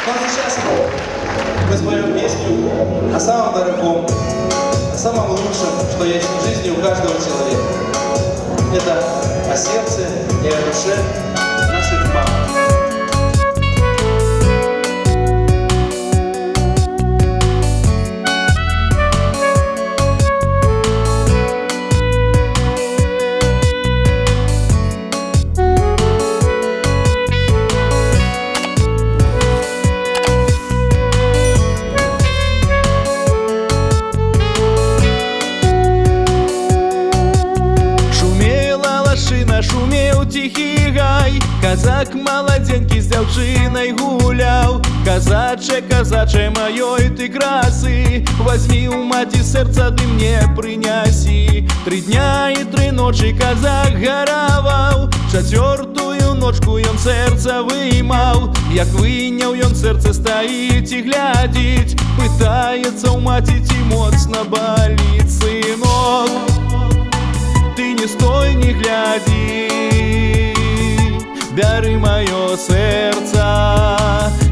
Ну а сейчас мы споем песню о самом дорогом, о самом лучшем, что есть в жизни у каждого человека. Это о сердце и о душе наших мам. Шумеў тихий гай, казак молоденький с дзяўчынай гуляў. Казаче, казаче маёй ты красы, возьми у маці сердца ты мне прынясі. 3 дня и 3 ночи казак гараваў, 4-ю ночку ён сердца вымаў. Як выняў ён сердце, стаіць і глядзіць, пытаецца у маці, ці моцна баліць. Сынок, ты не стой, не гляди, бяры маё сердце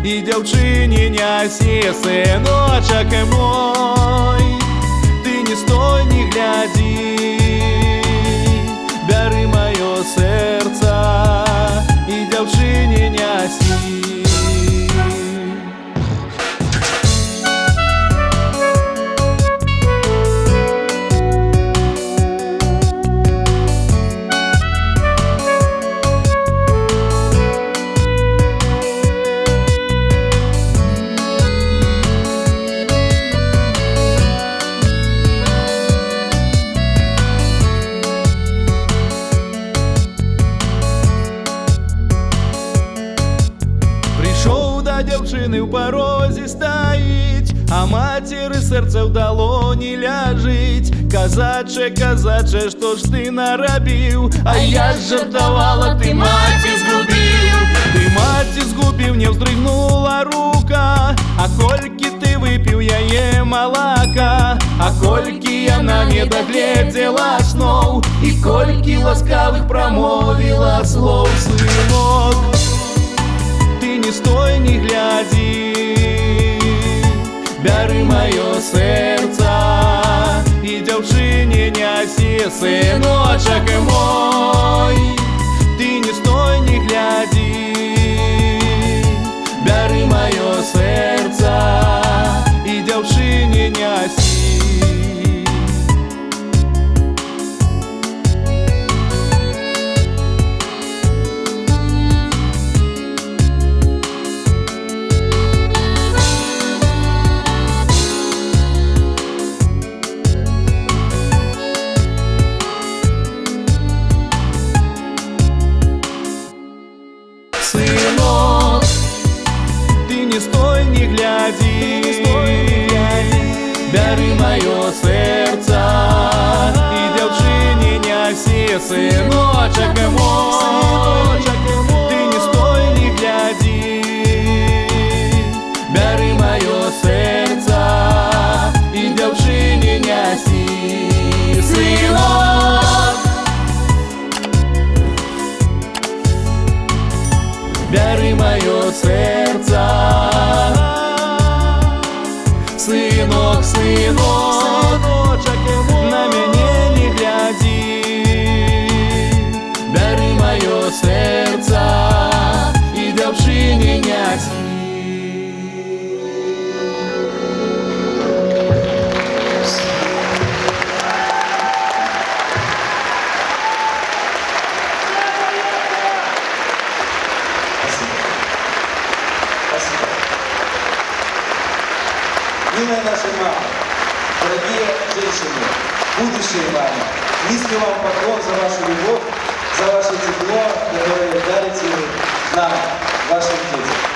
и дзяўчыне нясі. Сыночак мой, ты не стой, не гляди, бяры маё сердце и дзяўчыне нясі. Дзяўчыны ў парозе стаіць, а мацеры сэрца ў далоні ляжыць. Казаче, казаче, што ж ты нарабіў? А я жартавала, ты маці згубіў. Ты маці згубіў, не ўздрыгнула рука. А колькі ты выпіў яе малака, а колькі яна не дагледзела сноў, і колькі ласкавых прамовіла слоў. Сынок, не стой, не гляди, бяры маё сердце и дзяўчыне нясі. Сыночак мой, ты не стой, не гляди, бяры маё сердце и дзяўчыне нясі. Сынок, ты не стой, не гляди, бяры маё сердце и дзяўчыне нясі. Сыночак мой, ты не стой, не гляди, бяры маё сердце и дзяўчыне нясі. Сынок, бяры маё сердце. Сынок, сынок, на мяне не гляди, бяры маё сердце и дзяўчыне нясі. Милые наши мамы, дорогие женщины, будущие мамы, низкий вам поклон за вашу любовь, за ваше тепло, которое дарите нам, вашим детям.